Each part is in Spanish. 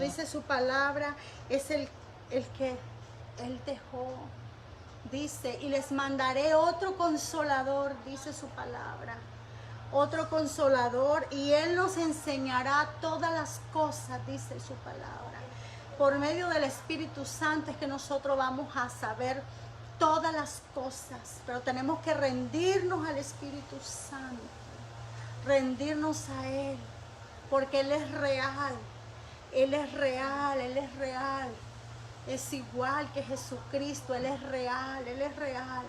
dice su palabra, es el que Él dejó. Dice, y les mandaré otro consolador, dice su palabra. Otro consolador, y Él nos enseñará todas las cosas, dice su palabra. Por medio del Espíritu Santo es que nosotros vamos a saber todas las cosas, pero tenemos que rendirnos al Espíritu Santo, rendirnos a Él, porque Él es real, Él es real, Él es real. Es igual que Jesucristo, Él es real, Él es real.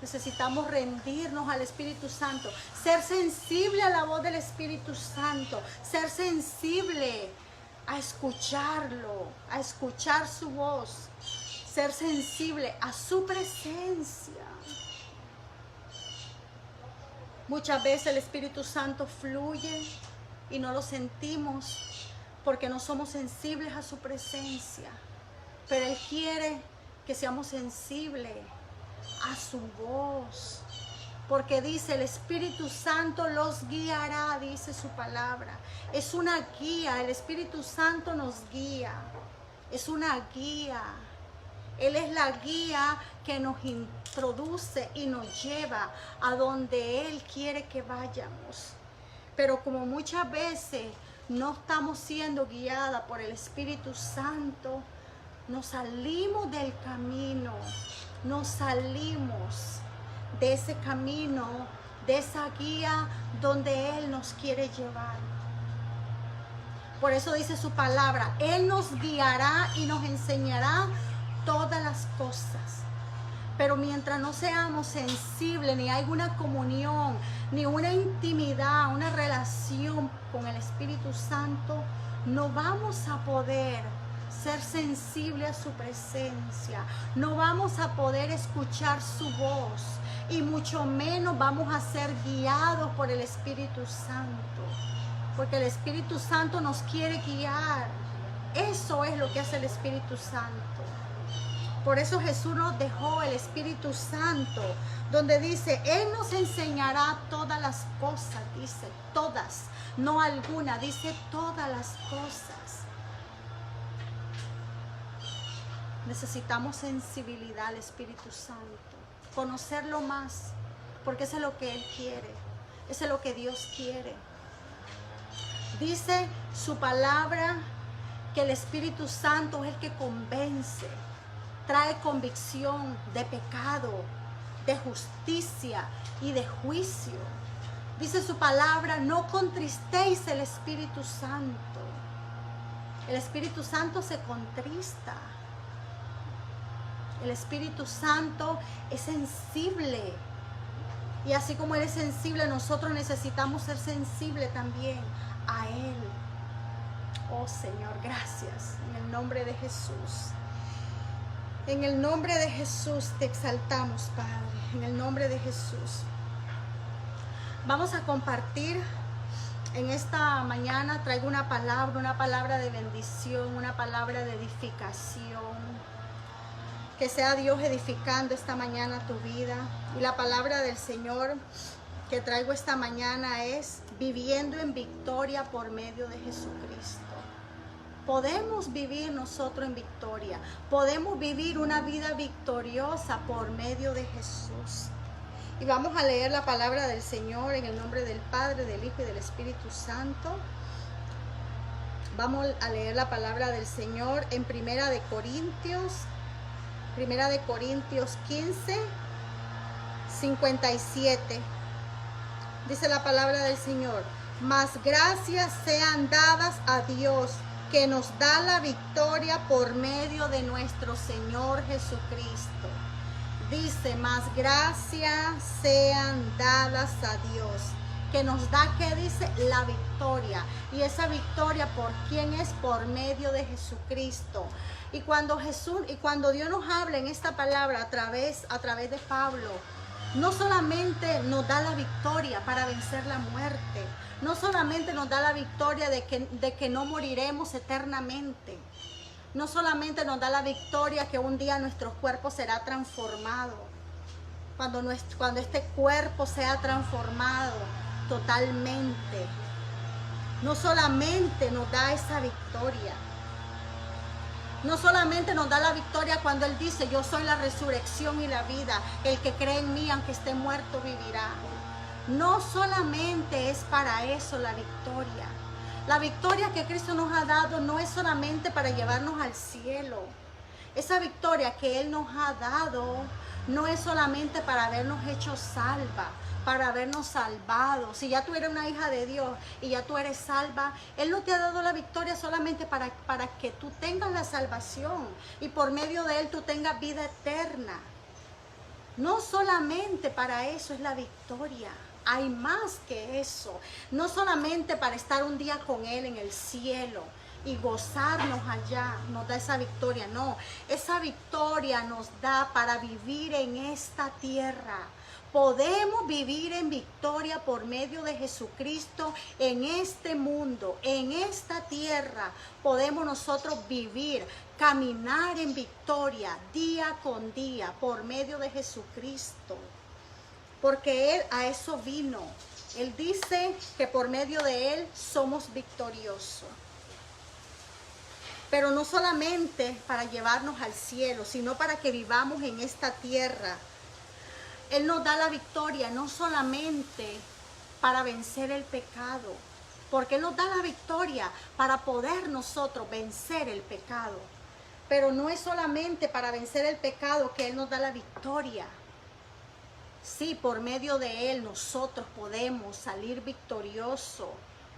Necesitamos rendirnos al Espíritu Santo, ser sensible a la voz del Espíritu Santo, ser sensible a escucharlo, a escuchar su voz, ser sensible a su presencia. Muchas veces el Espíritu Santo fluye y no lo sentimos porque no somos sensibles a su presencia. Pero Él quiere que seamos sensibles a su voz. Porque dice, el Espíritu Santo los guiará, dice su palabra. Es una guía, el Espíritu Santo nos guía. Es una guía. Él es la guía que nos introduce y nos lleva a donde Él quiere que vayamos. Pero como muchas veces no estamos siendo guiadas por el Espíritu Santo, nos salimos del camino, nos salimos de ese camino, de esa guía donde Él nos quiere llevar. Por eso dice su palabra, Él nos guiará y nos enseñará todas las cosas. Pero mientras no seamos sensibles, ni hay una comunión, ni una intimidad, una relación con el Espíritu Santo, no vamos a poder ser sensible a su presencia, no vamos a poder escuchar su voz y mucho menos vamos a ser guiados por el Espíritu Santo, porque el Espíritu Santo nos quiere guiar. Eso es lo que hace el Espíritu Santo. Por eso Jesús nos dejó el Espíritu Santo, donde dice, Él nos enseñará todas las cosas, dice todas, no alguna, dice todas las cosas. Necesitamos sensibilidad al Espíritu Santo, conocerlo más, porque eso es lo que Él quiere, eso es lo que Dios quiere. Dice su palabra que el Espíritu Santo es el que convence, trae convicción de pecado, de justicia y de juicio. Dice su palabra, no contristéis el Espíritu Santo. El Espíritu Santo se contrista. El Espíritu Santo es sensible. Y así como Él es sensible, nosotros necesitamos ser sensibles también a Él. Oh Señor, gracias. En el nombre de Jesús. En el nombre de Jesús te exaltamos, Padre. En el nombre de Jesús. Vamos a compartir en esta mañana. Traigo una palabra de bendición, una palabra de edificación. Que sea Dios edificando esta mañana tu vida. Y la palabra del Señor que traigo esta mañana es viviendo en victoria por medio de Jesucristo. Podemos vivir nosotros en victoria. Podemos vivir una vida victoriosa por medio de Jesús. Y vamos a leer la palabra del Señor en el nombre del Padre, del Hijo y del Espíritu Santo. Vamos a leer la palabra del Señor en Primera de Corintios 15, 57. Dice la palabra del Señor: mas gracias sean dadas a Dios, que nos da la victoria por medio de nuestro Señor Jesucristo. Dice, mas gracias sean dadas a Dios, que nos da, ¿qué dice? La victoria. Y esa victoria, ¿por quién es? Por medio de Jesucristo. Y cuando Dios nos habla en esta palabra a través de Pablo, no solamente nos da la victoria para vencer la muerte, no solamente nos da la victoria de que no moriremos eternamente, no solamente nos da la victoria que un día nuestro cuerpo será transformado, cuando este cuerpo sea transformado totalmente, no solamente nos da esa victoria, No solamente nos da la victoria cuando Él dice, yo soy la resurrección y la vida. El que cree en mí, aunque esté muerto, vivirá. No solamente es para eso la victoria. La victoria que Cristo nos ha dado no es solamente para llevarnos al cielo. Esa victoria que Él nos ha dado no es solamente para habernos hecho salva, para habernos salvado. Si ya tú eres una hija de Dios y ya tú eres salva, Él no te ha dado la victoria solamente para que tú tengas la salvación y por medio de Él tú tengas vida eterna. No solamente para eso es la victoria. Hay más que eso. No solamente para estar un día con Él en el cielo y gozarnos allá, nos da esa victoria. No, esa victoria nos da para vivir en esta tierra. Podemos vivir en victoria por medio de Jesucristo en este mundo, en esta tierra. Podemos nosotros vivir, caminar en victoria día con día por medio de Jesucristo. Porque Él a eso vino. Él dice que por medio de Él somos victoriosos. Pero no solamente para llevarnos al cielo, sino para que vivamos en esta tierra. Él nos da la victoria no solamente para vencer el pecado, porque Él nos da la victoria para poder nosotros vencer el pecado. Pero no es solamente para vencer el pecado que Él nos da la victoria. Sí, por medio de Él nosotros podemos salir victoriosos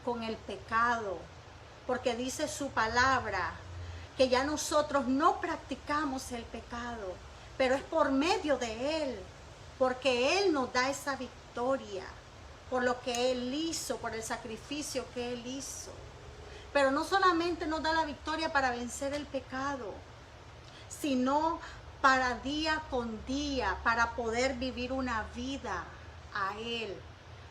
con el pecado, porque dice su palabra que ya nosotros no practicamos el pecado, pero es por medio de Él, porque Él nos da esa victoria, por lo que Él hizo, por el sacrificio que Él hizo. Pero no solamente nos da la victoria para vencer el pecado, sino para día con día, para poder vivir una vida a Él,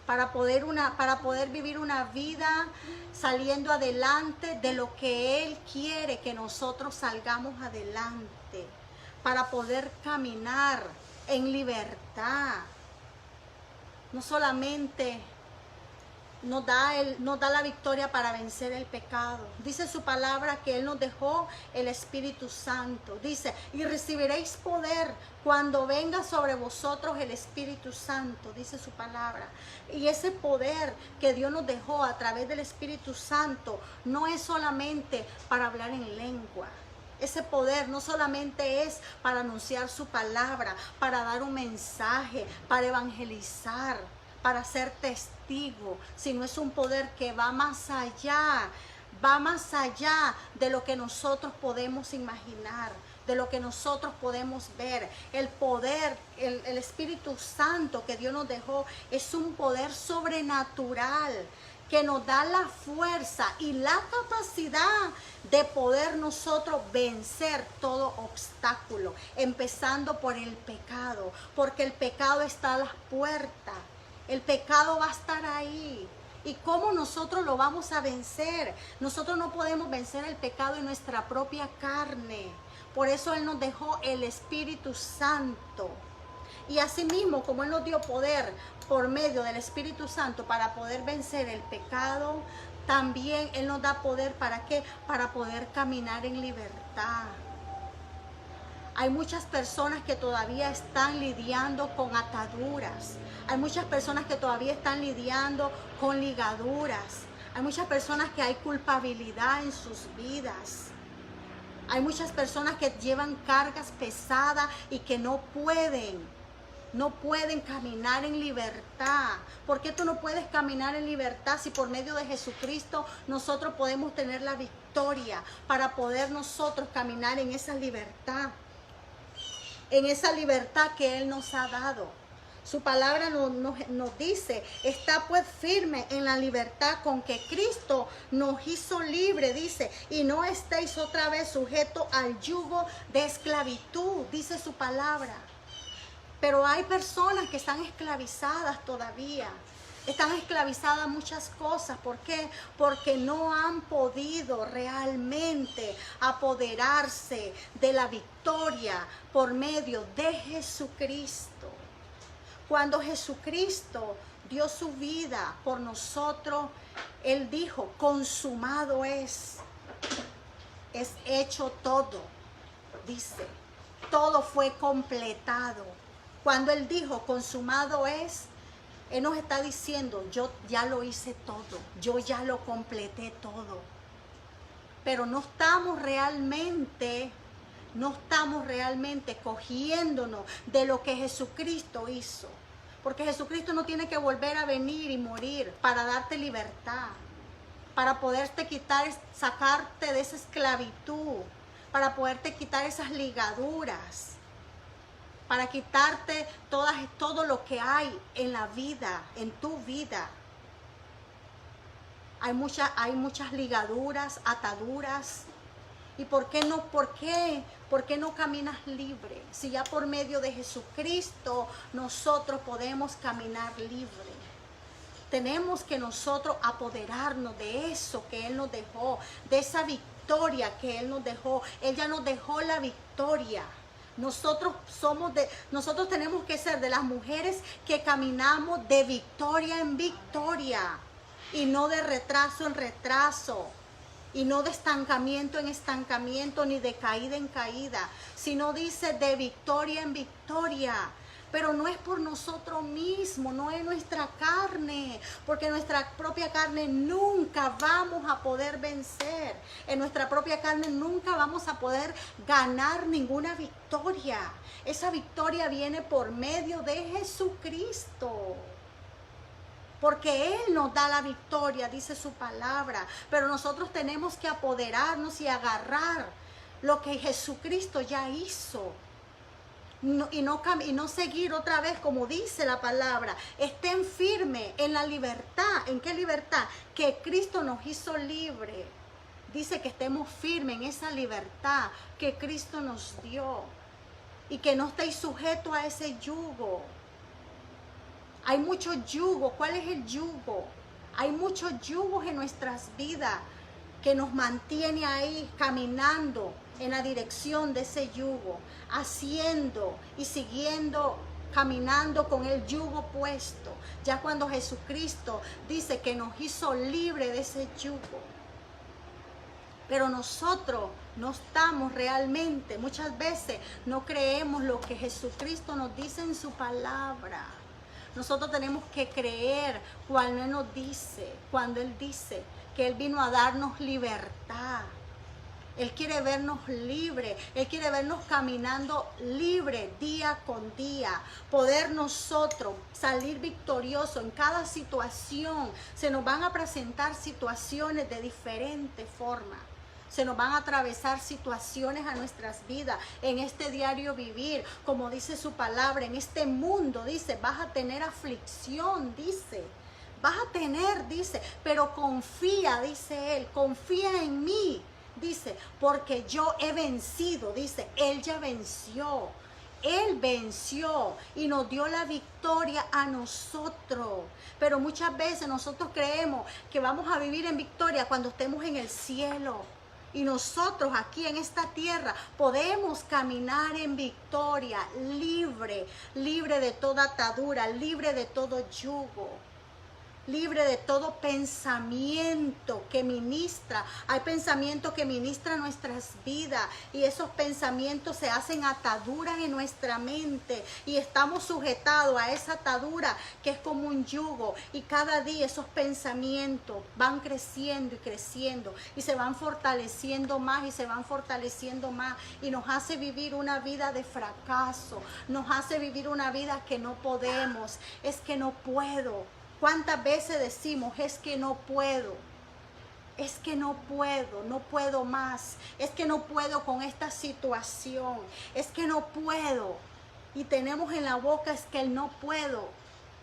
para poder vivir una vida saliendo adelante de lo que Él quiere que nosotros salgamos adelante, para poder caminar en libertad. No solamente nos da la victoria para vencer el pecado. Dice su palabra que Él nos dejó el Espíritu Santo. Dice, y recibiréis poder cuando venga sobre vosotros el Espíritu Santo, dice su palabra. Y ese poder que Dios nos dejó a través del Espíritu Santo no es solamente para hablar en lengua. Ese poder no solamente es para anunciar su palabra, para dar un mensaje, para evangelizar, para ser testigo, sino es un poder que va más allá de lo que nosotros podemos imaginar, de lo que nosotros podemos ver. El poder, el Espíritu Santo que Dios nos dejó es un poder sobrenatural que nos da la fuerza y la capacidad de poder nosotros vencer todo obstáculo, empezando por el pecado, porque el pecado está a las puertas. El pecado va a estar ahí. ¿Y cómo nosotros lo vamos a vencer? Nosotros no podemos vencer el pecado en nuestra propia carne. Por eso Él nos dejó el Espíritu Santo. Y asimismo, como Él nos dio poder por medio del Espíritu Santo para poder vencer el pecado, también Él nos da poder, ¿para qué? Para poder caminar en libertad. Hay muchas personas que todavía están lidiando con ataduras. Hay muchas personas que todavía están lidiando con ligaduras. Hay muchas personas que hay culpabilidad en sus vidas. Hay muchas personas que llevan cargas pesadas y que no pueden caminar en libertad. ¿Por qué tú no puedes caminar en libertad si por medio de Jesucristo nosotros podemos tener la victoria para poder nosotros caminar en esa libertad? En esa libertad que Él nos ha dado. Su palabra nos dice, está pues firme en la libertad con que Cristo nos hizo libre, dice, y no estéis otra vez sujetos al yugo de esclavitud, dice su palabra. Pero hay personas que están esclavizadas todavía. Están esclavizadas a muchas cosas. ¿Por qué? Porque no han podido realmente apoderarse de la victoria por medio de Jesucristo. Cuando Jesucristo dio su vida por nosotros, Él dijo, consumado es. es hecho todo, dice, todo fue completado. Cuando Él dijo, consumado es, Él nos está diciendo, yo ya lo hice todo, yo ya lo completé todo. Pero no estamos realmente cogiéndonos de lo que Jesucristo hizo. Porque Jesucristo no tiene que volver a venir y morir para darte libertad, para poderte quitar, sacarte de esa esclavitud, para poderte quitar esas ligaduras, para quitarte todo lo que hay en la vida, en tu vida. Hay muchas ligaduras, ataduras. ¿Y por qué no caminas libre? Si ya por medio de Jesucristo nosotros podemos caminar libre. Tenemos que nosotros apoderarnos de eso que Él nos dejó, de esa victoria que Él nos dejó. Él ya nos dejó la victoria. Nosotros tenemos que ser de las mujeres que caminamos de victoria en victoria y no de retraso en retraso. Y no de estancamiento en estancamiento, ni de caída en caída, sino dice de victoria en victoria. Pero no es por nosotros mismos, no es nuestra carne, porque nuestra propia carne nunca vamos a poder vencer. En nuestra propia carne nunca vamos a poder ganar ninguna victoria. Esa victoria viene por medio de Jesucristo. Porque Él nos da la victoria, dice su palabra. Pero nosotros tenemos que apoderarnos y agarrar lo que Jesucristo ya hizo. Y no seguir otra vez como dice la palabra. Estén firmes en la libertad. ¿En qué libertad? Que Cristo nos hizo libre. Dice que estemos firmes en esa libertad que Cristo nos dio. Y que no estéis sujetos a ese yugo. Hay muchos yugos. ¿Cuál es el yugo? Hay muchos yugos en nuestras vidas que nos mantiene ahí caminando en la dirección de ese yugo, haciendo y siguiendo, caminando con el yugo puesto. Ya cuando Jesucristo dice que nos hizo libre de ese yugo. Pero nosotros no estamos realmente, muchas veces no creemos lo que Jesucristo nos dice en su palabra. Nosotros tenemos que creer cuando Él nos dice, cuando Él dice que Él vino a darnos libertad. Él quiere vernos libres, Él quiere vernos caminando libre día con día, poder nosotros salir victoriosos en cada situación. Se nos van a presentar situaciones de diferente forma. Se nos van a atravesar situaciones a nuestras vidas, en este diario vivir, como dice su palabra, en este mundo, dice, vas a tener aflicción, dice, vas a tener, dice, pero confía, dice Él, confía en mí, dice, porque yo he vencido, dice, Él ya venció. Él venció y nos dio la victoria a nosotros. Pero muchas veces nosotros creemos que vamos a vivir en victoria cuando estemos en el cielo. Y nosotros aquí en esta tierra podemos caminar en victoria, libre, libre de toda atadura, libre de todo yugo, libre de todo pensamiento que ministra. Hay pensamientos que ministran nuestras vidas y esos pensamientos se hacen ataduras en nuestra mente y estamos sujetados a esa atadura que es como un yugo, y cada día esos pensamientos van creciendo y creciendo y se van fortaleciendo más y se van fortaleciendo más, y nos hace vivir una vida de fracaso, nos hace vivir una vida que no podemos, es que no puedo. ¿Cuántas veces decimos, es que no puedo? Es que no puedo, no puedo más. Es que no puedo con esta situación. Es que no puedo. Y tenemos en la boca, es que no puedo.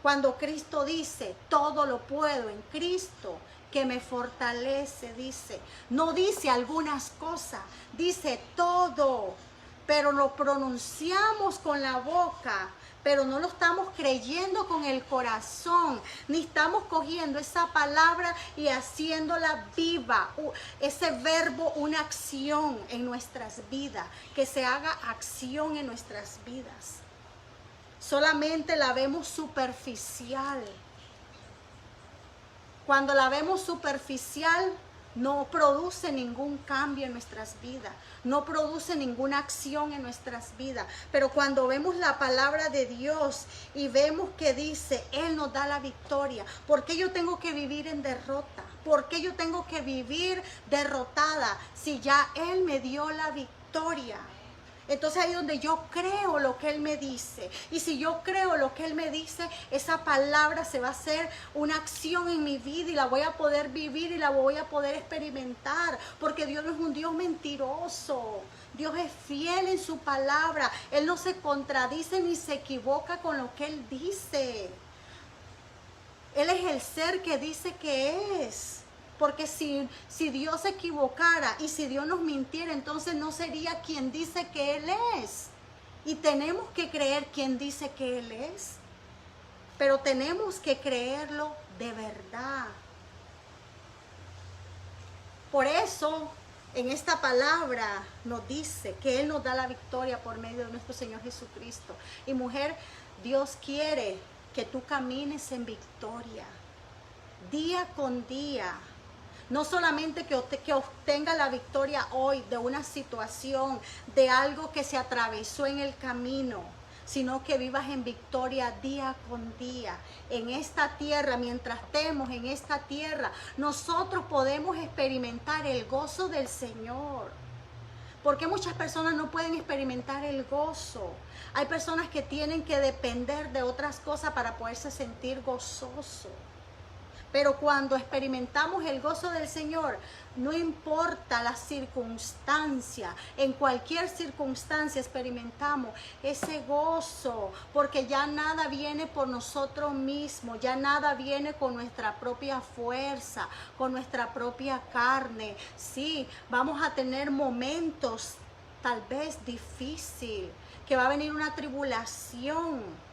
Cuando Cristo dice, todo lo puedo en Cristo que me fortalece, dice. No dice algunas cosas, dice todo. Pero lo pronunciamos con la boca, pero no lo estamos creyendo con el corazón, ni estamos cogiendo esa palabra y haciéndola viva, ese verbo, una acción en nuestras vidas, que se haga acción en nuestras vidas. Solamente la vemos superficial. Cuando la vemos superficial, no produce ningún cambio en nuestras vidas, no produce ninguna acción en nuestras vidas. Pero cuando vemos la palabra de Dios y vemos que dice, Él nos da la victoria. ¿Por qué yo tengo que vivir en derrota? ¿Por qué yo tengo que vivir derrotada si ya Él me dio la victoria? Entonces ahí es donde yo creo lo que Él me dice. Y si yo creo lo que Él me dice, esa palabra se va a hacer una acción en mi vida y la voy a poder vivir y la voy a poder experimentar. Porque Dios no es un Dios mentiroso. Dios es fiel en su palabra. Él no se contradice ni se equivoca con lo que Él dice. Él es el ser que dice que es. Porque si Dios se equivocara y si Dios nos mintiera, entonces no sería quien dice que Él es. Y tenemos que creer quien dice que Él es. Pero tenemos que creerlo de verdad. Por eso, en esta palabra nos dice que Él nos da la victoria por medio de nuestro Señor Jesucristo. Y mujer, Dios quiere que tú camines en victoria, día con día. No solamente que obtenga la victoria hoy de una situación, de algo que se atravesó en el camino, sino que vivas en victoria día con día. En esta tierra, mientras estemos en esta tierra, nosotros podemos experimentar el gozo del Señor. Porque muchas personas no pueden experimentar el gozo. Hay personas que tienen que depender de otras cosas para poderse sentir gozoso. Pero cuando experimentamos el gozo del Señor, no importa la circunstancia, en cualquier circunstancia experimentamos ese gozo, porque ya nada viene por nosotros mismos, ya nada viene con nuestra propia fuerza, con nuestra propia carne. Sí, vamos a tener momentos tal vez difíciles, que va a venir una tribulación,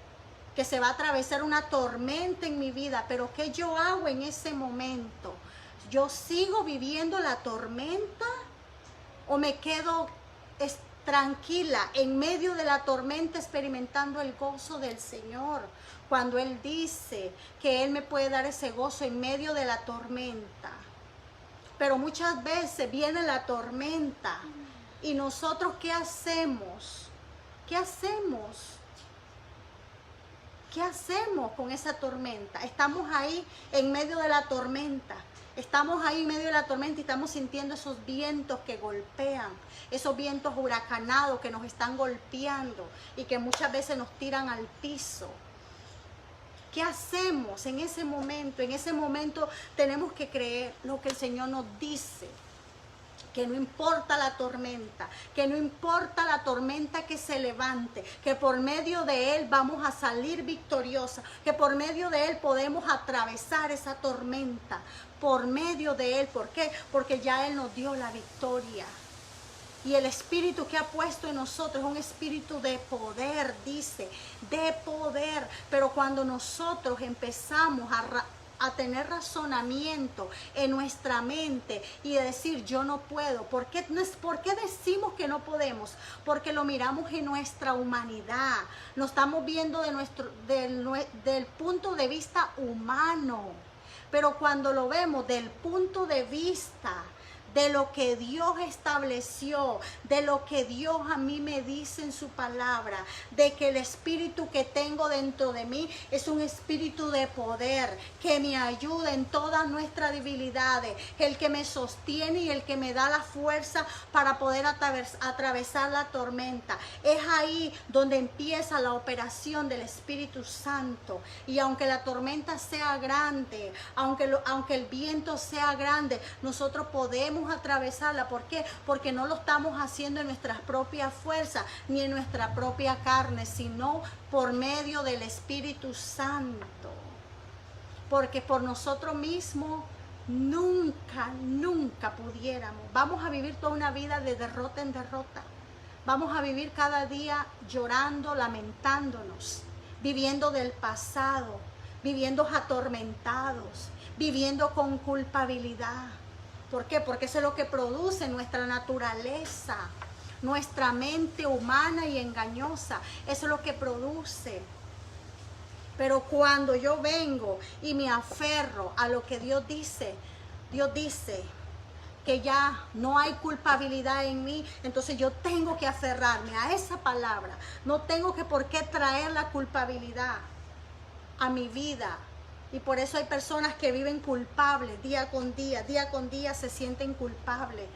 que se va a atravesar una tormenta en mi vida, pero ¿qué yo hago en ese momento? ¿Yo sigo viviendo la tormenta o me quedo tranquila en medio de la tormenta experimentando el gozo del Señor? Cuando Él dice que Él me puede dar ese gozo en medio de la tormenta. Pero muchas veces viene la tormenta y nosotros ¿qué hacemos? ¿Qué hacemos? ¿Qué hacemos con esa tormenta? Estamos ahí en medio de la tormenta. Estamos ahí en medio de la tormenta y estamos sintiendo esos vientos que golpean, esos vientos huracanados que nos están golpeando y que muchas veces nos tiran al piso. ¿Qué hacemos en ese momento? En ese momento tenemos que creer lo que el Señor nos dice. Que no importa la tormenta, que no importa la tormenta que se levante, que por medio de Él vamos a salir victoriosa, que por medio de Él podemos atravesar esa tormenta, por medio de Él. ¿Por qué? Porque ya Él nos dio la victoria. Y el espíritu que ha puesto en nosotros es un espíritu de poder, dice, de poder. Pero cuando nosotros empezamos a tener razonamiento en nuestra mente y decir yo no puedo. ¿Por qué decimos que no podemos? Porque lo miramos en nuestra humanidad. Lo estamos viendo del punto de vista humano. Pero cuando lo vemos del punto de vista de lo que Dios estableció, de lo que Dios a mí me dice en su palabra, de que el espíritu que tengo dentro de mí es un espíritu de poder, que me ayuda en todas nuestras debilidades, el que me sostiene y el que me da la fuerza para poder atravesar la tormenta. Es ahí donde empieza la operación del Espíritu Santo. Y aunque la tormenta sea grande, aunque el viento sea grande, nosotros podemos atravesarla. ¿Por qué? Porque no lo estamos haciendo en nuestras propias fuerzas ni en nuestra propia carne, sino por medio del Espíritu Santo. Porque por nosotros mismos nunca pudiéramos. Vamos a vivir toda una vida de derrota en derrota. Vamos a vivir cada día llorando, lamentándonos, viviendo del pasado, viviendo atormentados, viviendo con culpabilidad. ¿Por qué? Porque eso es lo que produce nuestra naturaleza, nuestra mente humana y engañosa. Eso es lo que produce. Pero cuando yo vengo y me aferro a lo que Dios dice, que ya no hay culpabilidad en mí, entonces yo tengo que aferrarme a esa palabra. No tengo que por qué traer la culpabilidad a mi vida. Y por eso hay personas que viven culpables día con día se sienten culpables.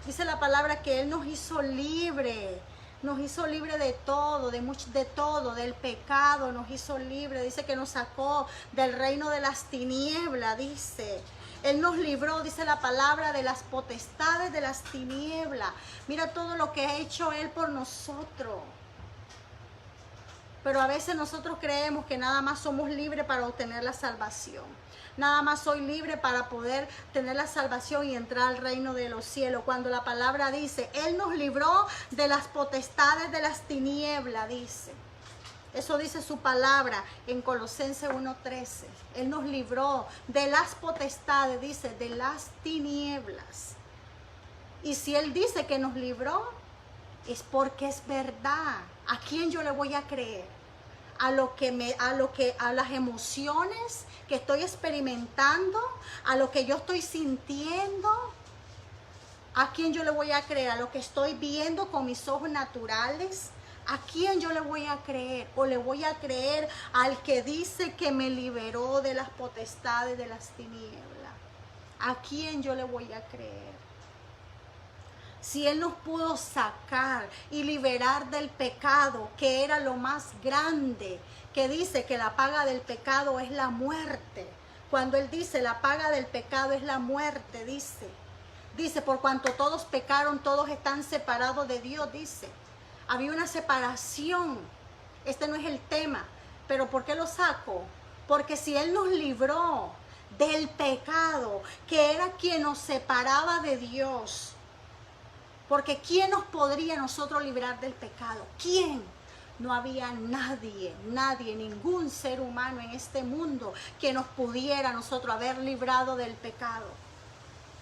Dice la palabra que Él nos hizo libre de todo, de todo, del pecado, nos hizo libre. Dice que nos sacó del reino de las tinieblas, dice. Él nos libró, dice la palabra, de las potestades de las tinieblas. Mira todo lo que ha hecho Él por nosotros. Pero a veces nosotros creemos que nada más somos libres para obtener la salvación. Nada más soy libre para poder tener la salvación y entrar al reino de los cielos. Cuando la palabra dice, Él nos libró de las potestades de las tinieblas, dice. Eso dice su palabra en Colosenses 1:13. Él nos libró de las potestades, dice, de las tinieblas. Y si Él dice que nos libró, es porque es verdad. ¿A quién yo le voy a creer? A las emociones que estoy experimentando, a lo que yo estoy sintiendo. ¿A quién yo le voy a creer? ¿A lo que estoy viendo con mis ojos naturales? ¿A quién yo le voy a creer? ¿O le voy a creer al que dice que me liberó de las potestades de las tinieblas? ¿A quién yo le voy a creer? Si Él nos pudo sacar y liberar del pecado, que era lo más grande, que dice que la paga del pecado es la muerte. Cuando Él dice la paga del pecado es la muerte, dice, por cuanto todos pecaron, todos están separados de Dios, dice. Había una separación. Este no es el tema. ¿Pero por qué lo saco? Porque si Él nos libró del pecado, que era quien nos separaba de Dios, porque ¿quién nos podría nosotros librar del pecado? ¿Quién? No había nadie, ningún ser humano en este mundo que nos pudiera nosotros haber librado del pecado.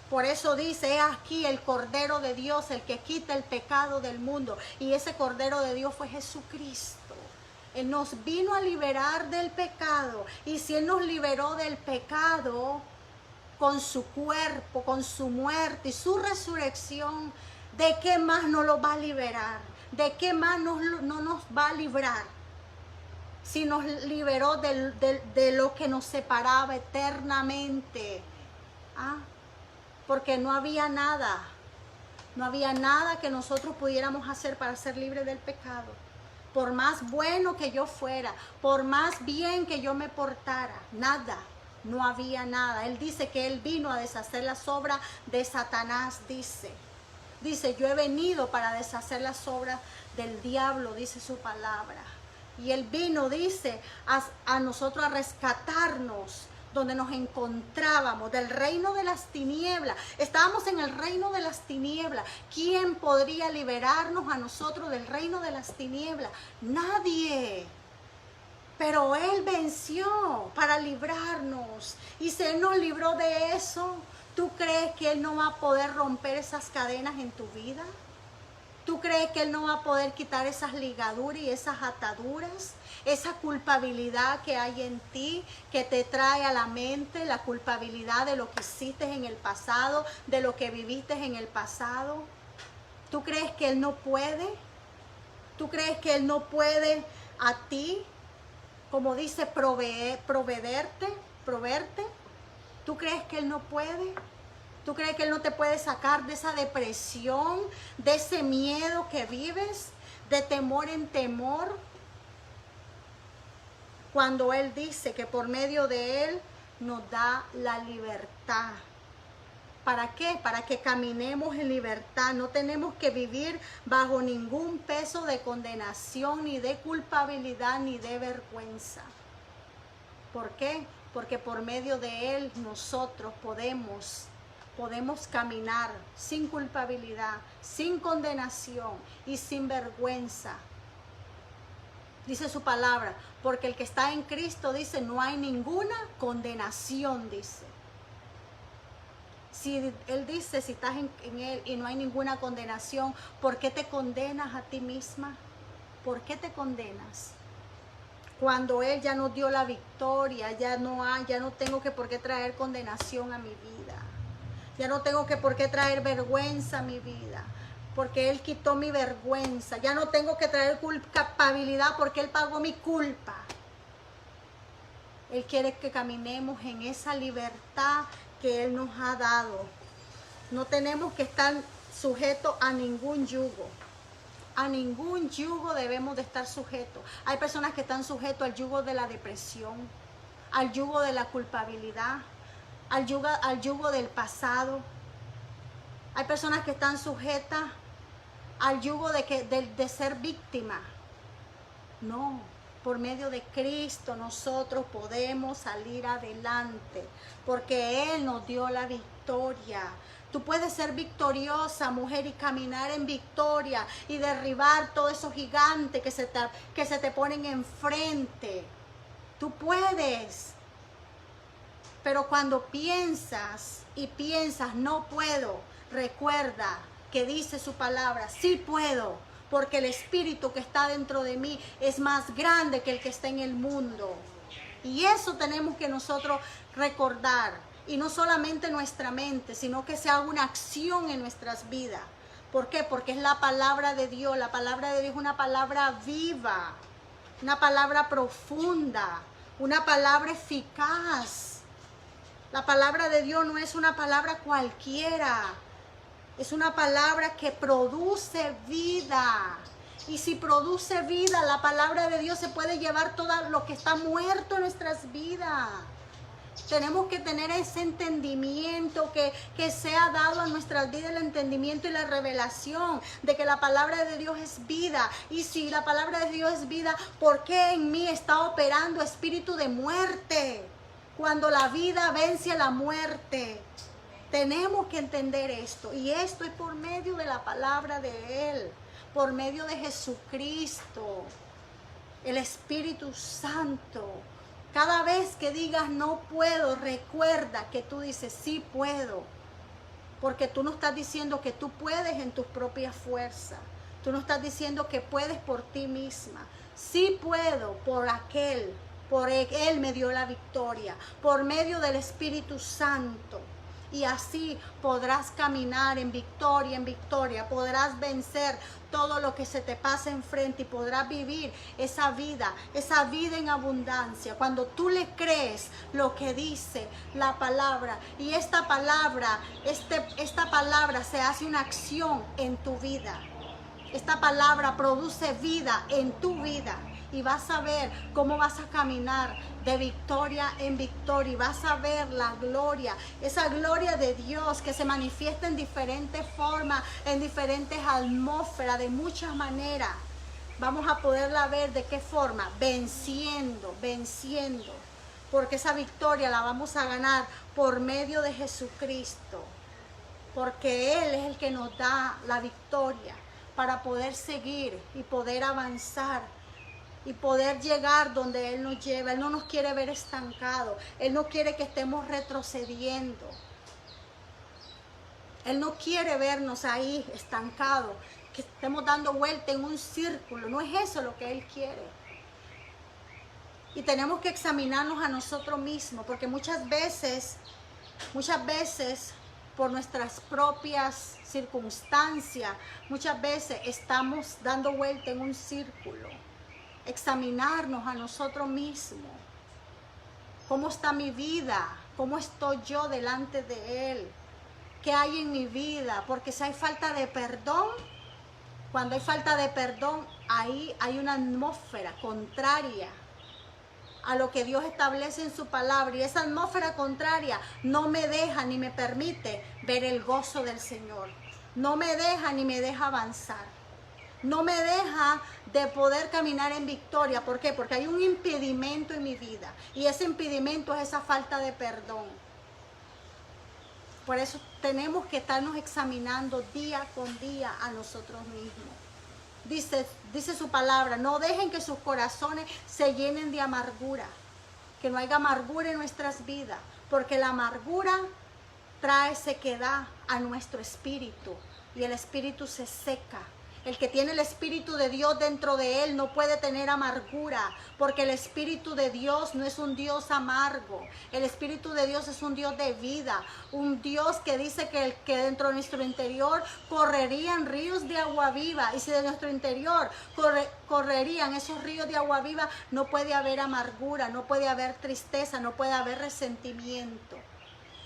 Por eso dice, he aquí el Cordero de Dios, el que quita el pecado del mundo. Y ese Cordero de Dios fue Jesucristo. Él nos vino a liberar del pecado. Y si Él nos liberó del pecado con su cuerpo, con su muerte y su resurrección, ¿de qué más nos lo va a liberar? ¿De qué más no nos va a librar? Si nos liberó de lo que nos separaba eternamente. Porque no había nada que nosotros pudiéramos hacer para ser libres del pecado. Por más bueno que yo fuera, por más bien que yo me portara, nada. No había nada. Él dice que Él vino a deshacer las obras de Satanás, dice. Dice, yo he venido para deshacer las obras del diablo, dice su palabra. Y Él vino, dice, a nosotros a rescatarnos donde nos encontrábamos, del reino de las tinieblas. Estábamos en el reino de las tinieblas. ¿Quién podría liberarnos a nosotros del reino de las tinieblas? Nadie. Pero Él venció para librarnos. Y si Él nos libró de eso, ¿tú crees que Él no va a poder romper esas cadenas en tu vida? ¿Tú crees que Él no va a poder quitar esas ligaduras y esas ataduras? Esa culpabilidad que hay en ti, que te trae a la mente la culpabilidad de lo que hiciste en el pasado, de lo que viviste en el pasado. ¿Tú crees que Él no puede? ¿Tú crees que Él no puede a ti, como dice, proveerte? ¿Tú crees que Él no puede? ¿Tú crees que Él no te puede sacar de esa depresión, de ese miedo que vives, de temor en temor? Cuando Él dice que por medio de Él nos da la libertad. ¿Para qué? Para que caminemos en libertad. No tenemos que vivir bajo ningún peso de condenación, ni de culpabilidad, ni de vergüenza. ¿Por qué? Porque por medio de Él nosotros podemos caminar sin culpabilidad, sin condenación y sin vergüenza. Dice su palabra, porque el que está en Cristo, dice, no hay ninguna condenación, dice. Si Él dice, si estás en Él y no hay ninguna condenación, ¿por qué te condenas a ti misma? ¿Por qué te condenas? Cuando Él ya nos dio la victoria, ya no tengo por qué traer condenación a mi vida. Ya no tengo por qué traer vergüenza a mi vida, porque Él quitó mi vergüenza. Ya no tengo que traer culpabilidad porque Él pagó mi culpa. Él quiere que caminemos en esa libertad que Él nos ha dado. No tenemos que estar sujetos a ningún yugo. A ningún yugo debemos de estar sujetos. Hay personas que están sujetos al yugo de la depresión, al yugo de la culpabilidad, al yugo del pasado. Hay personas que están sujetas al yugo de ser víctima. No, por medio de Cristo nosotros podemos salir adelante, porque Él nos dio la victoria. Tú puedes ser victoriosa, mujer, y caminar en victoria y derribar todos esos gigantes que se te ponen enfrente. Tú puedes. Pero cuando piensas no puedo, recuerda que dice su palabra, sí puedo, porque el espíritu que está dentro de mí es más grande que el que está en el mundo. Y eso tenemos que nosotros recordar, y no solamente en nuestra mente, sino que sea una acción en nuestras vidas. ¿Por qué? Porque es la palabra de Dios. La palabra de Dios es una palabra viva, una palabra profunda, una palabra eficaz. La palabra de Dios no es una palabra cualquiera. Es una palabra que produce vida. Y si produce vida, la palabra de Dios se puede llevar todo lo que está muerto en nuestras vidas. Tenemos que tener ese entendimiento que sea dado a nuestras vidas, el entendimiento y la revelación de que la palabra de Dios es vida. Y si la palabra de Dios es vida, ¿por qué en mí está operando espíritu de muerte? Cuando la vida vence a la muerte. Tenemos que entender esto, y esto es por medio de la palabra de Él, por medio de Jesucristo, el Espíritu Santo. Cada vez que digas no puedo, recuerda que tú dices sí puedo, porque tú no estás diciendo que tú puedes en tus propias fuerzas, tú no estás diciendo que puedes por ti misma. Sí puedo por Él me dio la victoria, por medio del Espíritu Santo. Y así podrás caminar en victoria, podrás vencer todo lo que se te pase enfrente y podrás vivir esa vida en abundancia. Cuando tú le crees lo que dice la palabra, y esta palabra se hace una acción en tu vida. Esta palabra produce vida en tu vida. Y vas a ver cómo vas a caminar de victoria en victoria. Y vas a ver la gloria, esa gloria de Dios que se manifiesta en diferentes formas, en diferentes atmósferas, de muchas maneras. Vamos a poderla ver de qué forma, venciendo. Porque esa victoria la vamos a ganar por medio de Jesucristo. Porque Él es el que nos da la victoria para poder seguir y poder avanzar y poder llegar donde Él nos lleva. Él no nos quiere ver estancados. Él no quiere que estemos retrocediendo. Él no quiere vernos ahí estancados, que estemos dando vuelta en un círculo. No es eso lo que Él quiere. Y tenemos que examinarnos a nosotros mismos, porque muchas veces, por nuestras propias circunstancias, muchas veces estamos dando vuelta en un círculo. Examinarnos a nosotros mismos. ¿Cómo está mi vida? ¿Cómo estoy yo delante de Él? ¿Qué hay en mi vida? Porque si hay falta de perdón, cuando hay falta de perdón, ahí hay una atmósfera contraria a lo que Dios establece en su palabra. Y esa atmósfera contraria no me deja ni me permite ver el gozo del Señor. No me deja ni me deja avanzar. No me deja de poder caminar en victoria. ¿Por qué? Porque hay un impedimento en mi vida. Y ese impedimento es esa falta de perdón. Por eso tenemos que estarnos examinando día con día a nosotros mismos. Dice su palabra, no dejen que sus corazones se llenen de amargura. Que no haya amargura en nuestras vidas. Porque la amargura trae sequedad a nuestro espíritu. Y el espíritu se seca. El que tiene el Espíritu de Dios dentro de él no puede tener amargura, porque el Espíritu de Dios no es un Dios amargo. El Espíritu de Dios es un Dios de vida, un Dios que dice que dentro de nuestro interior correrían ríos de agua viva. Y si de nuestro interior correrían esos ríos de agua viva, no puede haber amargura, no puede haber tristeza, no puede haber resentimiento.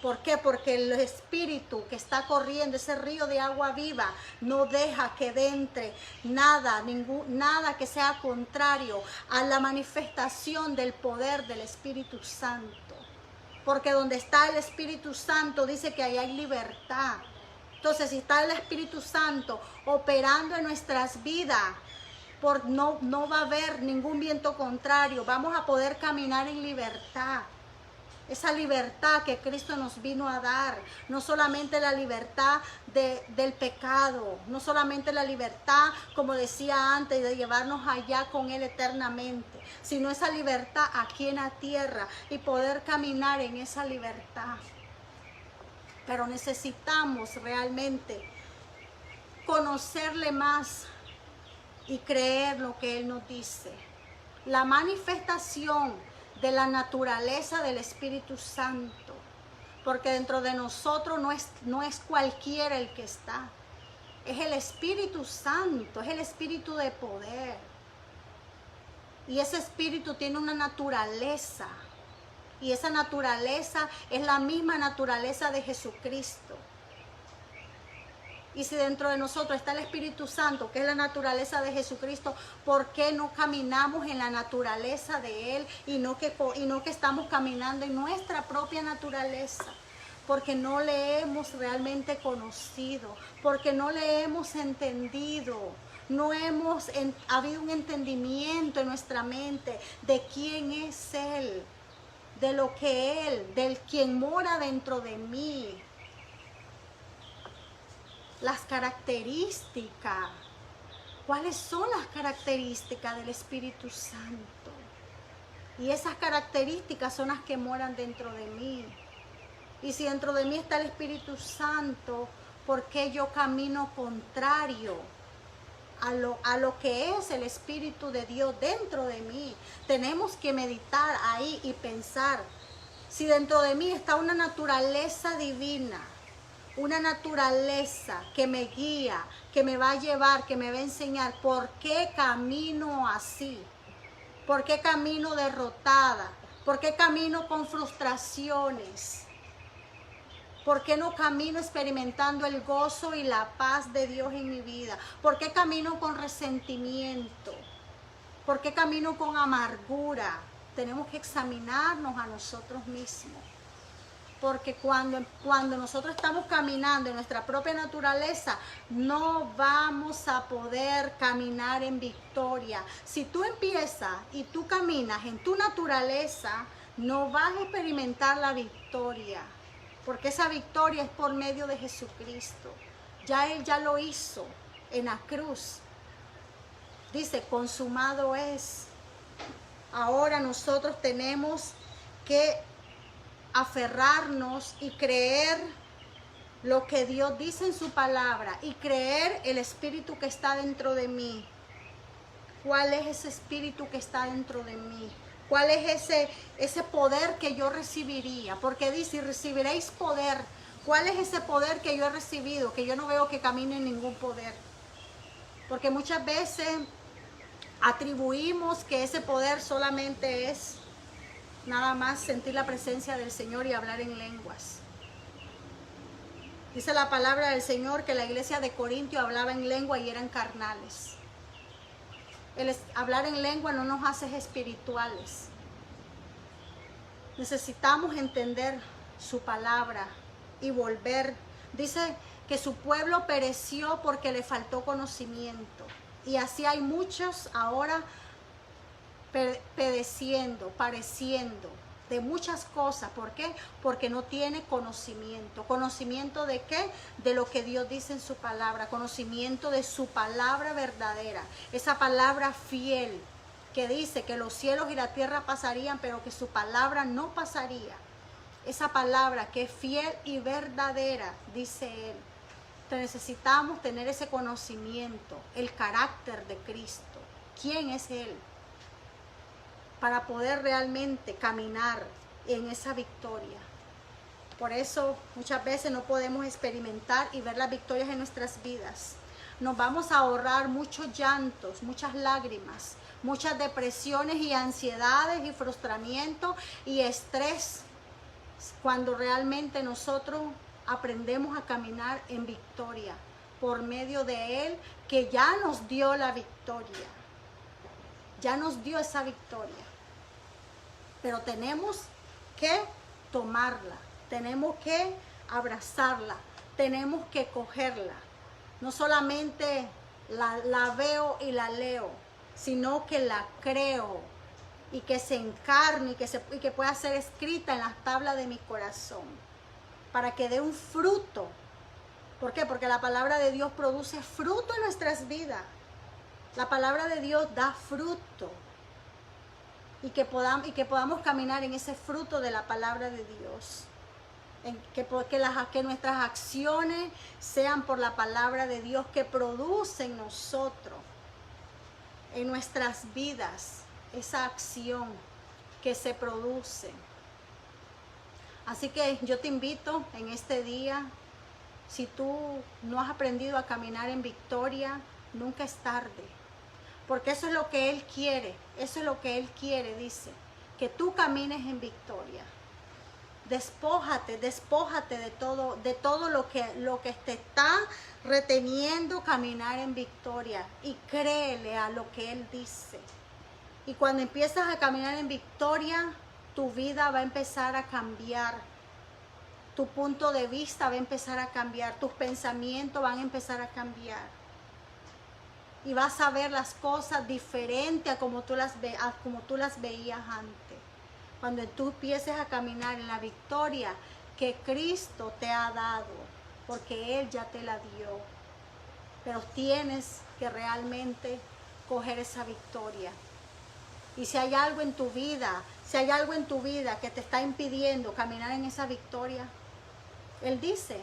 ¿Por qué? Porque el Espíritu que está corriendo, ese río de agua viva, no deja que entre nada que sea contrario a la manifestación del poder del Espíritu Santo. Porque donde está el Espíritu Santo dice que ahí hay libertad. Entonces, si está el Espíritu Santo operando en nuestras vidas, no va a haber ningún viento contrario. Vamos a poder caminar en libertad. Esa libertad que Cristo nos vino a dar, no solamente la libertad del pecado, no solamente la libertad, como decía antes, de llevarnos allá con Él eternamente, sino esa libertad aquí en la tierra y poder caminar en esa libertad. Pero necesitamos realmente conocerle más y creer lo que Él nos dice. La manifestación de la naturaleza del Espíritu Santo, porque dentro de nosotros no es cualquiera el que está, es el Espíritu Santo, es el Espíritu de poder, y ese Espíritu tiene una naturaleza, y esa naturaleza es la misma naturaleza de Jesucristo. Y si dentro de nosotros está el Espíritu Santo, que es la naturaleza de Jesucristo, ¿por qué no caminamos en la naturaleza de Él y no que estamos caminando en nuestra propia naturaleza? Porque no le hemos realmente conocido, porque no le hemos entendido, no hemos habido un entendimiento en nuestra mente de quién es Él, de lo que Él, del quien mora dentro de mí. Las características. ¿Cuáles son las características del Espíritu Santo? Y esas características son las que moran dentro de mí. Y si dentro de mí está el Espíritu Santo, ¿por qué yo camino contrario a lo que es el Espíritu de Dios dentro de mí? Tenemos que meditar ahí y pensar. Si dentro de mí está una naturaleza divina, una naturaleza que me guía, que me va a llevar, que me va a enseñar por qué camino así, por qué camino derrotada, por qué camino con frustraciones, por qué no camino experimentando el gozo y la paz de Dios en mi vida, por qué camino con resentimiento, por qué camino con amargura. Tenemos que examinarnos a nosotros mismos. Porque cuando nosotros estamos caminando en nuestra propia naturaleza, no vamos a poder caminar en victoria. Si tú empiezas y tú caminas en tu naturaleza, no vas a experimentar la victoria. Porque esa victoria es por medio de Jesucristo. Ya Él ya lo hizo en la cruz. Dice, consumado es. Ahora nosotros tenemos que aferrarnos y creer lo que Dios dice en su palabra y creer el Espíritu que está dentro de mí. ¿Cuál es ese Espíritu que está dentro de mí? ¿Cuál es ese poder que yo recibiría? Porque dice, y recibiréis poder. ¿Cuál es ese poder que yo he recibido? Que yo no veo que camine en ningún poder. Porque muchas veces atribuimos que ese poder solamente es nada más sentir la presencia del Señor y hablar en lenguas. Dice la palabra del Señor que la iglesia de Corintio hablaba en lengua y eran carnales. Hablar en lengua no nos hace espirituales. Necesitamos entender su palabra y volver. Dice que su pueblo pereció porque le faltó conocimiento. Y así hay muchos ahora padeciendo de muchas cosas. ¿Por qué? Porque no tiene conocimiento. ¿Conocimiento de qué? De lo que Dios dice en su palabra. Conocimiento de su palabra verdadera. Esa palabra fiel que dice que los cielos y la tierra pasarían, pero que su palabra no pasaría. Esa palabra que es fiel y verdadera, dice Él. necesitamos tener ese conocimiento, el carácter de Cristo. ¿Quién es Él? Para poder realmente caminar en esa victoria. Por eso muchas veces no podemos experimentar y ver las victorias en nuestras vidas. Nos vamos a ahorrar muchos llantos, muchas lágrimas, muchas depresiones y ansiedades y frustramiento y estrés cuando realmente nosotros aprendemos a caminar en victoria por medio de Él, que ya nos dio la victoria. Ya nos dio esa victoria. Pero tenemos que tomarla, tenemos que abrazarla, tenemos que cogerla. No solamente la veo y la leo, sino que la creo y que se encarne y que pueda ser escrita en las tablas de mi corazón para que dé un fruto. ¿Por qué? Porque la palabra de Dios produce fruto en nuestras vidas. La palabra de Dios da fruto y que podamos caminar en ese fruto de la palabra de Dios. Que nuestras acciones sean por la palabra de Dios, que produce en nosotros, en nuestras vidas, esa acción que se produce. Así que yo te invito en este día, si tú no has aprendido a caminar en victoria, nunca es tarde. Porque eso es lo que Él quiere, eso es lo que Él quiere, dice, que tú camines en victoria. Despójate de todo lo que te está reteniendo caminar en victoria y créele a lo que Él dice. Y cuando empiezas a caminar en victoria, tu vida va a empezar a cambiar. Tu punto de vista va a empezar a cambiar, tus pensamientos van a empezar a cambiar. Y vas a ver las cosas diferentes a como tú las veías antes. Cuando tú empieces a caminar en la victoria que Cristo te ha dado, porque Él ya te la dio. Pero tienes que realmente coger esa victoria. Y si hay algo en tu vida, que te está impidiendo caminar en esa victoria, Él dice,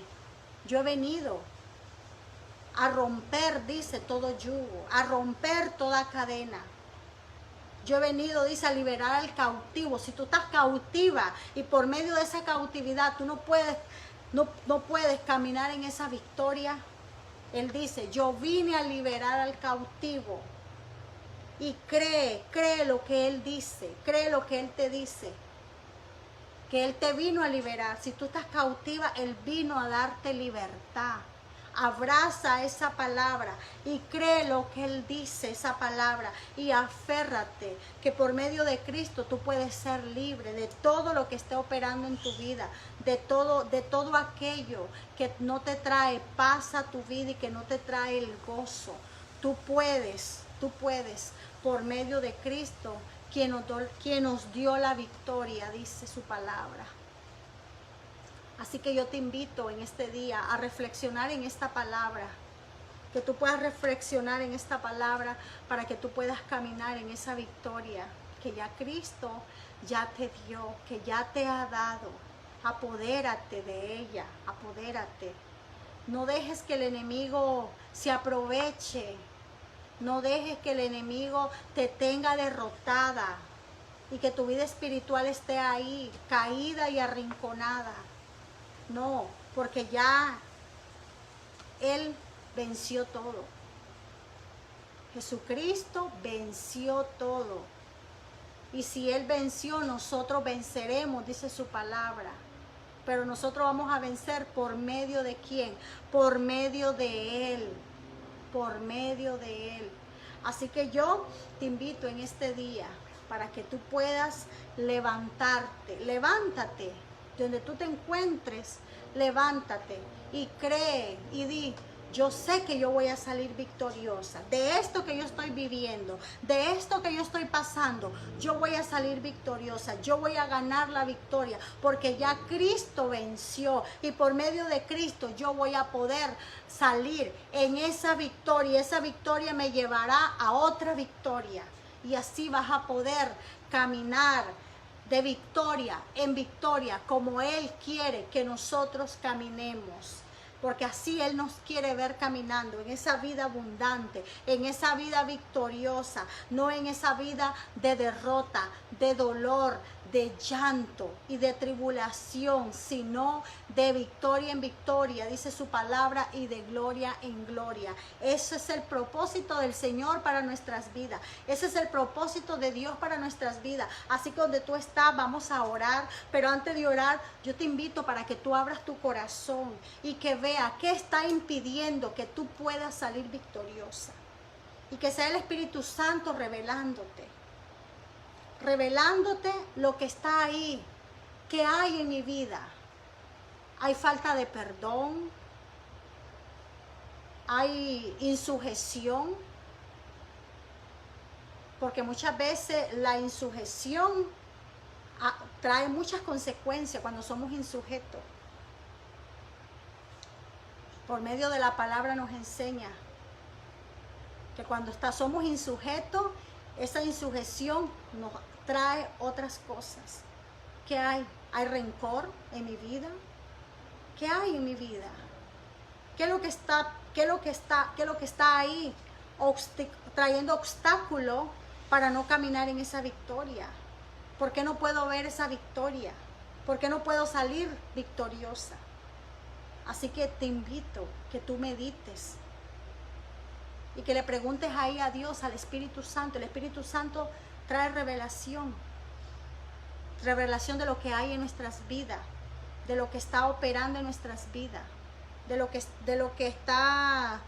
yo he venido a romper, dice, todo yugo, a romper toda cadena. Yo he venido, dice, a liberar al cautivo. Si tú estás cautiva y por medio de esa cautividad tú no puedes caminar en esa victoria, Él dice, yo vine a liberar al cautivo. Y cree lo que Él dice, cree lo que Él te dice, que Él te vino a liberar. Si tú estás cautiva, Él vino a darte libertad. Abraza esa palabra y cree lo que Él dice, esa palabra, y aférrate que por medio de Cristo tú puedes ser libre de todo lo que esté operando en tu vida, de todo aquello que no te trae paz a tu vida y que no te trae el gozo. Tú puedes, por medio de Cristo, quien nos dio la victoria, dice su palabra. Así que yo te invito en este día a reflexionar en esta palabra, que tú puedas reflexionar en esta palabra para que tú puedas caminar en esa victoria que ya Cristo ya te dio, que ya te ha dado. Apodérate de ella, apodérate. No dejes que el enemigo se aproveche, no dejes que el enemigo te tenga derrotada y que tu vida espiritual esté ahí, caída y arrinconada. No, porque ya Él venció todo. Jesucristo venció todo. Y si Él venció, nosotros venceremos, dice su palabra. Pero nosotros vamos a vencer por medio de ¿quién? Por medio de Él. Por medio de Él. Así que yo te invito en este día para que tú puedas levantarte. Levántate. Donde tú te encuentres, levántate y cree y di, yo sé que yo voy a salir victoriosa. De esto que yo estoy viviendo, de esto que yo estoy pasando, yo voy a salir victoriosa. Yo voy a ganar la victoria porque ya Cristo venció y por medio de Cristo yo voy a poder salir en esa victoria. Esa victoria me llevará a otra victoria y así vas a poder caminar de victoria en victoria, como Él quiere que nosotros caminemos. porque así Él nos quiere ver caminando en esa vida abundante, en esa vida victoriosa, no en esa vida de derrota, de dolor, de llanto y de tribulación, sino de victoria en victoria, dice su palabra, y de gloria en gloria. Ese es el propósito del Señor para nuestras vidas. Ese es el propósito de Dios para nuestras vidas. Así que donde tú estás, vamos a orar, pero antes de orar, yo te invito para que tú abras tu corazón y que vea qué está impidiendo que tú puedas salir victoriosa. Y que sea el Espíritu Santo revelándote lo que está ahí, que hay en mi vida. Hay falta de perdón, hay insujeción, porque muchas veces la insujeción trae muchas consecuencias cuando somos insujetos. Por medio de la palabra nos enseña que cuando somos insujetos, esa insujeción nos trae otras cosas. ¿Qué hay? ¿Hay rencor en mi vida? ¿Qué hay en mi vida? ¿Qué es lo que está ahí trayendo obstáculo para no caminar en esa victoria? ¿Por qué no puedo ver esa victoria? ¿Por qué no puedo salir victoriosa? Así que te invito que tú medites y que le preguntes ahí a Dios, al Espíritu Santo. El Espíritu Santo trae revelación de lo que hay en nuestras vidas, de lo que está operando en nuestras vidas, de lo que está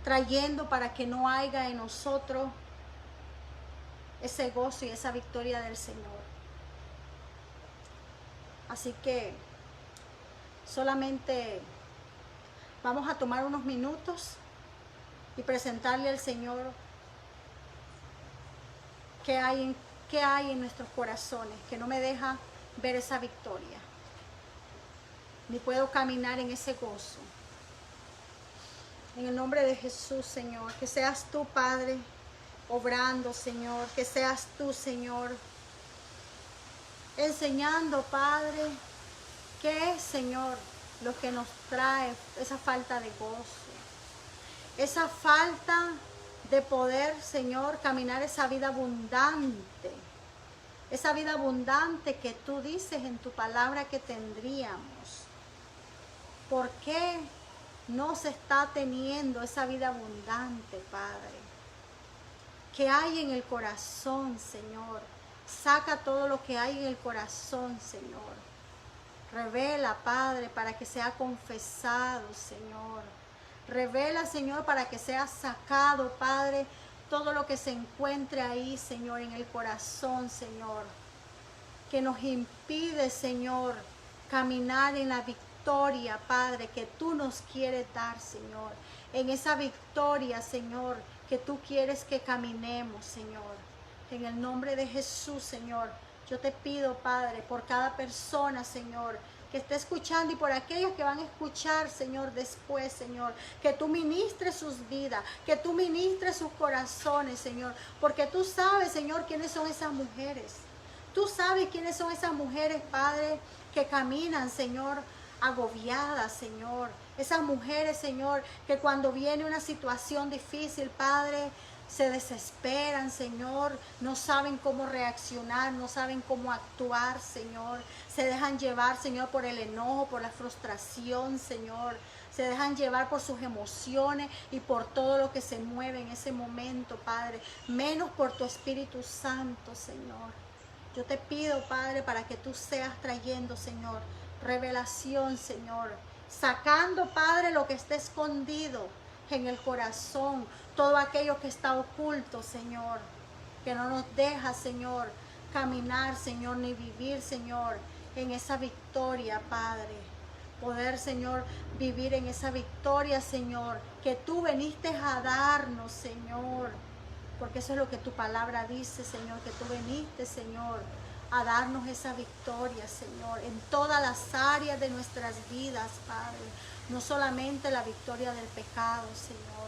trayendo para que no haya en nosotros ese gozo y esa victoria del Señor. Así que solamente vamos a tomar unos minutos y presentarle al Señor qué hay en nuestros corazones, que no me deja ver esa victoria, ni puedo caminar en ese gozo. En el nombre de Jesús, Señor, que seas tú, Padre, obrando, Señor, que seas tú, Señor, enseñando, Padre, qué es, Señor, lo que nos trae esa falta de gozo, esa falta de poder, Señor, caminar esa vida abundante que tú dices en tu palabra que tendríamos. ¿Por qué no se está teniendo esa vida abundante, Padre? ¿Qué hay en el corazón, Señor? Saca todo lo que hay en el corazón, Señor. Revela, Padre, para que sea confesado, Señor. Revela, Señor, para que sea sacado, Padre, todo lo que se encuentre ahí, Señor, en el corazón, Señor, que nos impide, Señor, caminar en la victoria, Padre, que tú nos quieres dar, Señor. En esa victoria, Señor, que tú quieres que caminemos, Señor. En el nombre de Jesús, Señor, yo te pido, Padre, por cada persona, Señor, que esté escuchando y por aquellos que van a escuchar, Señor, después, Señor, que tú ministres sus vidas, que tú ministres sus corazones, Señor, porque tú sabes, Señor, quiénes son esas mujeres. Tú sabes quiénes son esas mujeres, Padre, que caminan, Señor, agobiadas, Señor. Esas mujeres, Señor, que cuando viene una situación difícil, Padre, se desesperan, Señor, no saben cómo reaccionar, no saben cómo actuar, Señor. Se dejan llevar, Señor, por el enojo, por la frustración, Señor. Se dejan llevar por sus emociones y por todo lo que se mueve en ese momento, Padre. Menos por tu Espíritu Santo, Señor. Yo te pido, Padre, para que tú seas trayendo, Señor, revelación, Señor. Sacando, Padre, lo que está escondido en el corazón, todo aquello que está oculto, Señor, que no nos deja, Señor, caminar, Señor, ni vivir, Señor, en esa victoria, Padre. Poder, Señor, vivir en esa victoria, Señor, que tú viniste a darnos, Señor, porque eso es lo que tu palabra dice, Señor, que tú viniste, Señor, a darnos esa victoria, Señor, en todas las áreas de nuestras vidas, Padre. No solamente la victoria del pecado, Señor.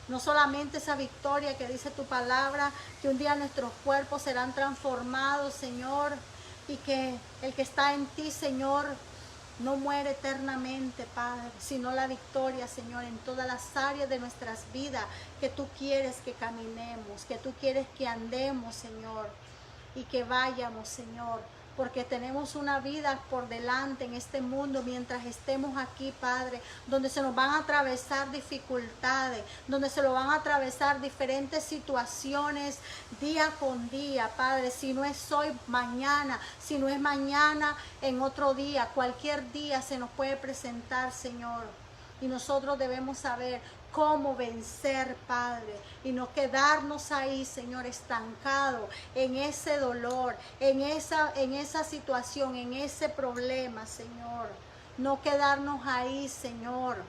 No solamente esa victoria que dice tu palabra, que un día nuestros cuerpos serán transformados, Señor, y que el que está en ti, Señor, no muere eternamente, Padre, sino la victoria, Señor, en todas las áreas de nuestras vidas que tú quieres que caminemos, que tú quieres que andemos, Señor, y que vayamos, Señor, porque tenemos una vida por delante en este mundo mientras estemos aquí, Padre, donde se nos van a atravesar dificultades, donde se nos van a atravesar diferentes situaciones día con día, Padre. Si no es hoy, mañana, si no es mañana, en otro día, cualquier día se nos puede presentar, Señor. Y nosotros debemos saber cómo vencer, Padre, y no quedarnos ahí, Señor, estancados en ese dolor, en esa situación, en ese problema, Señor. No quedarnos ahí, Señor,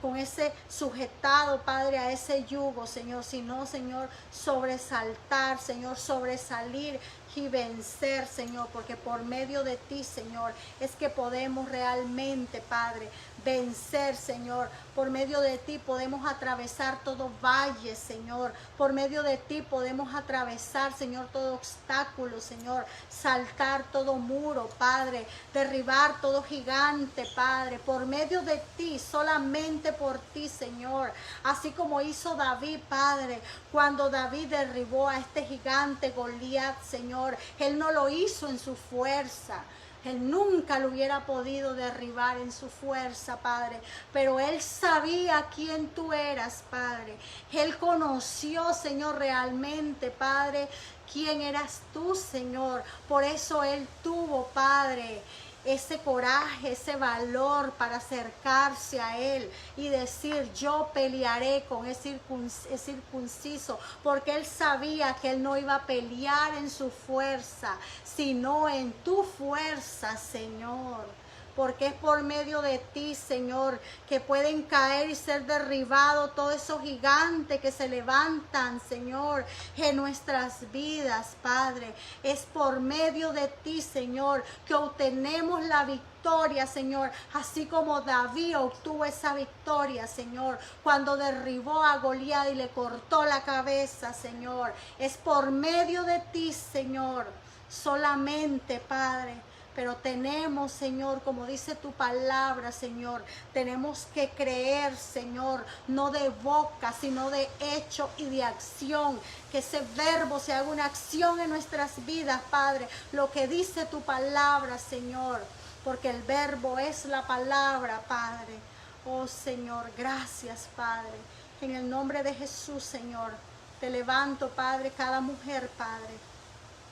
con ese sujetado, Padre, a ese yugo, Señor, sino, Señor, sobresaltar, Señor, sobresalir y vencer, Señor, porque por medio de ti, Señor, es que podemos realmente, Padre, vencer, Señor. Por medio de ti podemos atravesar todo valle, Señor. Por medio de ti podemos atravesar, Señor, todo obstáculo, Señor. Saltar todo muro, Padre. Derribar todo gigante, Padre. Por medio de ti, solamente por ti, Señor. Así como hizo David, Padre, cuando David derribó a este gigante Goliat, Señor. Él no lo hizo en su fuerza. Él nunca lo hubiera podido derribar en su fuerza, Padre. Pero Él sabía quién tú eras, Padre. Él conoció, Señor, realmente, Padre, quién eras tú, Señor. Por eso Él tuvo, Padre, ese coraje, ese valor para acercarse a Él y decir: yo pelearé con el circunciso, porque Él sabía que Él no iba a pelear en su fuerza, sino en tu fuerza, Señor. Porque es por medio de ti, Señor, que pueden caer y ser derribados todos esos gigantes que se levantan, Señor, en nuestras vidas, Padre. Es por medio de ti, Señor, que obtenemos la victoria, Señor, así como David obtuvo esa victoria, Señor, cuando derribó a Goliat y le cortó la cabeza, Señor. Es por medio de ti, Señor, solamente, Padre. Pero tenemos, Señor, como dice tu palabra, Señor, tenemos que creer, Señor, no de boca, sino de hecho y de acción. Que ese verbo se haga una acción en nuestras vidas, Padre. Lo que dice tu palabra, Señor, porque el verbo es la palabra, Padre. Oh, Señor, gracias, Padre. En el nombre de Jesús, Señor, te levanto, Padre, cada mujer, Padre,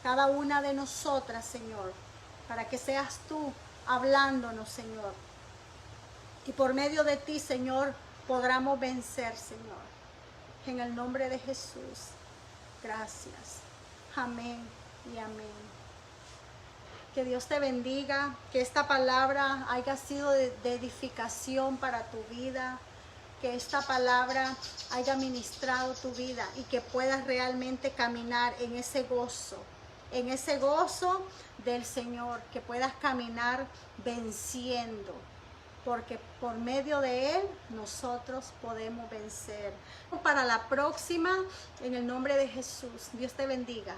cada una de nosotras, Señor, para que seas tú hablándonos, Señor. Y por medio de ti, Señor, podamos vencer, Señor. En el nombre de Jesús. Gracias. Amén y amén. Que Dios te bendiga. Que esta palabra haya sido de edificación para tu vida. Que esta palabra haya ministrado tu vida y que puedas realmente caminar en ese gozo. En ese gozo del Señor, que puedas caminar venciendo, porque por medio de Él nosotros podemos vencer. Para la próxima, en el nombre de Jesús, Dios te bendiga.